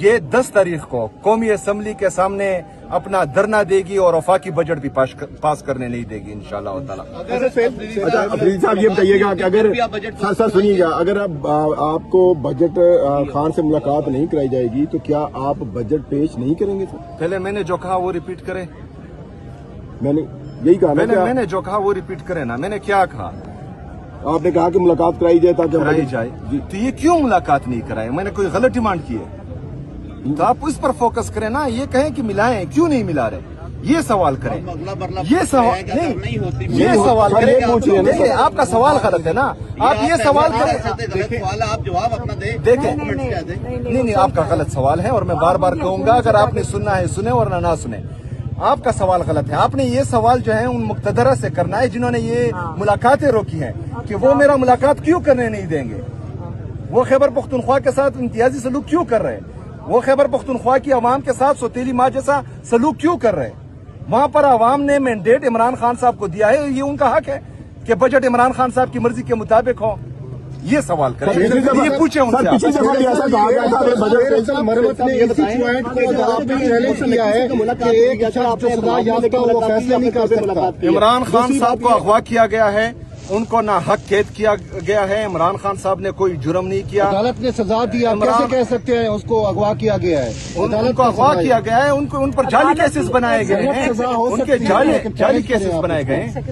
یہ 10 تاریخ کو قومی اسمبلی کے سامنے اپنا دھرنا دے گی اور وفاقی بجٹ بھی پاس کرنے نہیں دے گی انشاءاللہ تعالی۔ اچھا افریدی صاحب یہ بتائیے گا کہ اگر سر سنیے گا، اگر آپ کو بجٹ خان سے ملاقات نہیں کرائی جائے گی تو کیا آپ بجٹ پیش نہیں کریں گے سر؟ پہلے میں نے جو کہا وہ ریپیٹ کرے، میں نے یہی کہا نا، میں نے جو کہا وہ ریپیٹ کرے نا۔ میں نے کیا کہا؟ آپ نے کہا کہ ملاقات کرائی جائے تاکہ کرائی جائے، تو یہ کیوں ملاقات نہیں کرائے؟ میں نے کوئی غلط ڈیمانڈ کی ہے تو آپ اس پر فوکس کریں نا، یہ کہیں کہ ملائیں، کیوں نہیں ملا رہے، یہ سوال کریں، یہ سوال نہیں، یہ سوال کریں۔ دیکھیں آپ کا سوال غلط ہے نا، آپ یہ سوال کریں، آپ جواب اپنا دیں۔ دیکھیں نہیں آپ کا غلط سوال ہے اور میں بار بار کہوں گا اگر آپ نے سننا ہے سنیں ورنہ نہ سنیں۔ آپ کا سوال غلط ہے، آپ نے یہ سوال جو ہے ان مقتدرہ سے کرنا ہے جنہوں نے یہ ملاقاتیں روکی ہیں کہ وہ میرا ملاقات کیوں کرنے نہیں دیں گے، وہ خیبر پختونخوا کے ساتھ امتیازی سلوک کیوں کر رہے ہیں، وہ خیبر پختونخوا کی عوام کے ساتھ سوتیلی ماں جیسا سلوک کیوں کر رہے ہیں۔ وہاں پر عوام نے مینڈیٹ عمران خان صاحب کو دیا ہے، یہ ان کا حق ہے کہ بجٹ عمران خان صاحب کی مرضی کے مطابق ہو۔ یہ سوال کریں، یہ پوچھیں ان سے۔ پچھلی دفعہ بھی ایسا کہا گیا تھا کہ بجٹ مرمت نے اسی پوائنٹ کو آپ نے چیلنج کیا ہے کہ ایک شخص جو سزا یافتہ ہو وہ فیصلہ نہیں کر سکتا۔ عمران خان صاحب کو اغوا کیا گیا ہے، ان کو نہ حق قید کیا گیا ہے، عمران خان صاحب نے کوئی جرم نہیں کیا، عدالت نے سزا دی، آپ کیسے کہہ سکتے ہیں اس کو اغوا کیا گیا ہے؟ ان کو اغوا کیا گیا ہے، ان پر جعلی کیسز بنائے گئے ہیں، ان کے جعلی کیسز بنائے گئے ہیں۔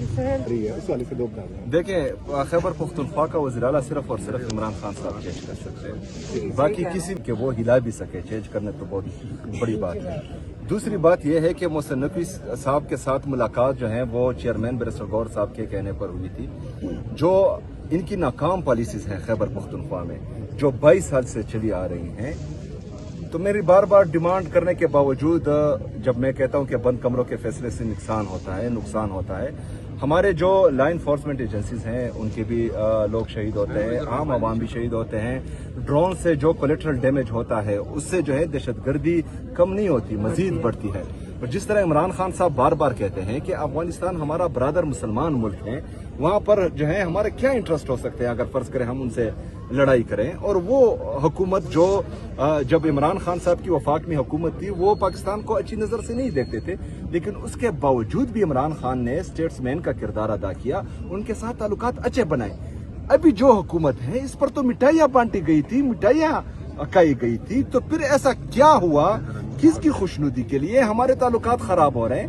دیکھیں خیبر پختونخوا کا وزیر اعلیٰ صرف اور صرف عمران خان صاحب چینج کر سکتے ہیں، باقی کسی کہ وہ ہلا بھی سکے چینج کرنے تو بہت بڑی بات ہے۔ دوسری بات یہ ہے کہ محسن نقوی صاحب کے ساتھ ملاقات جو ہے وہ چیئرمین بیرسٹر غور صاحب کے کہنے پر ہوئی تھی۔ جو ان کی ناکام پالیسیز ہیں خیبر پختونخوا میں جو 22 سال سے چلی آ رہی ہیں، تو میری بار بار ڈیمانڈ کرنے کے باوجود جب میں کہتا ہوں کہ بند کمروں کے فیصلے سے نقصان ہوتا ہے، ہمارے جو لا انفورسمنٹ ایجنسیز ہیں ان کے بھی لوگ شہید ہوتے ہیں، عام عوام بھی شہید ہوتے ہیں، ڈرون سے جو کولیٹرل ڈیمیج ہوتا ہے اس سے جو ہے دہشت گردی کم نہیں ہوتی، مزید بڑھتی ہے۔ اور جس طرح عمران خان صاحب بار بار کہتے ہیں کہ افغانستان ہمارا برادر مسلمان ملک ہے، وہاں پر جو ہے ہمارے کیا انٹرسٹ ہو سکتے ہیں اگر فرض کریں ہم ان سے لڑائی کریں، اور وہ حکومت جو جب عمران خان صاحب کی وفاق میں حکومت تھی وہ پاکستان کو اچھی نظر سے نہیں دیکھتے تھے، لیکن اس کے باوجود بھی عمران خان نے اسٹیٹس مین کا کردار ادا کیا، ان کے ساتھ تعلقات اچھے بنائے۔ ابھی جو حکومت ہے اس پر تو مٹھائیاں بانٹی گئی تھی، مٹھائیاں اکائی گئی تھی، تو پھر ایسا کیا ہوا، کس کی خوشنودی کے لیے ہمارے تعلقات خراب ہو رہے ہیں؟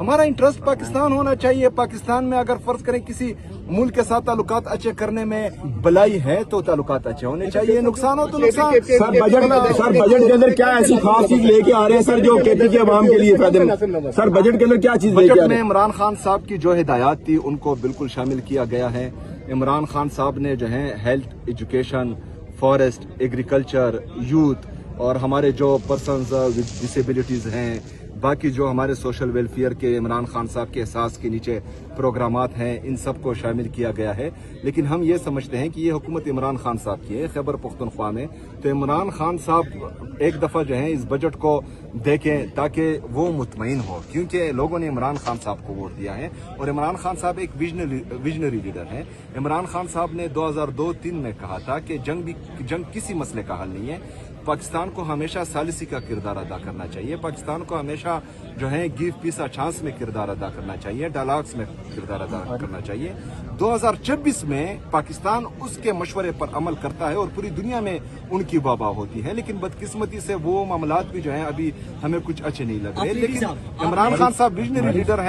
ہمارا انٹرسٹ پاکستان ہونا چاہیے۔ پاکستان میں اگر فرض کریں کسی ملک کے ساتھ تعلقات اچھے کرنے میں بلائی ہے تو تعلقات اچھے ہونے چاہیے، نقصان ہو تو نقصان۔ سر بجٹ کے اندر کیا ایسی خاص چیز لے کے آ رہے ہیں سر جو کے پی کے عوام کے لیے فائدہ مند؟ سر بجٹ کے اندر کیا چیز لے کے آ رہے ہیں؟ بجٹ میں عمران خان صاحب کی جو ہدایات تھی ان کو بالکل شامل کیا گیا ہے۔ عمران خان صاحب نے جو ہے health, education, forest, agriculture, youth اور ہمارے جو پرسنز ود ڈسیبلٹیز ہیں، باقی جو ہمارے سوشل ویلفیئر کے عمران خان صاحب کے احساس کے نیچے پروگرامات ہیں، ان سب کو شامل کیا گیا ہے۔ لیکن ہم یہ سمجھتے ہیں کہ یہ حکومت عمران خان صاحب کی ہے خیبر پختونخوا میں، تو عمران خان صاحب ایک دفعہ جو ہے اس بجٹ کو دیکھیں تاکہ وہ مطمئن ہو، کیونکہ لوگوں نے عمران خان صاحب کو ووٹ دیا ہے اور عمران خان صاحب ایک ویژنری لیڈر ہیں۔ عمران خان صاحب نے 2002-03 میں کہا تھا کہ جنگ کسی مسئلے کا حل نہیں ہے، پاکستان کو ہمیشہ ثالثی کا کردار ادا کرنا چاہیے، پاکستان کو ہمیشہ جو ہے گیو پیس ا چانس میں کردار ادا کرنا چاہیے، ڈائلاگس میں کردار ادا کرنا چاہیے۔ 2026 میں پاکستان اس کے مشورے پر عمل کرتا ہے اور پوری دنیا میں ان کی واہ واہ ہوتی ہے، لیکن بدقسمتی سے وہ معاملات بھی جو ہیں ابھی ہمیں کچھ اچھے نہیں لگ رہے، لیکن عمران خان صاحب ویژنری لیڈر ہیں۔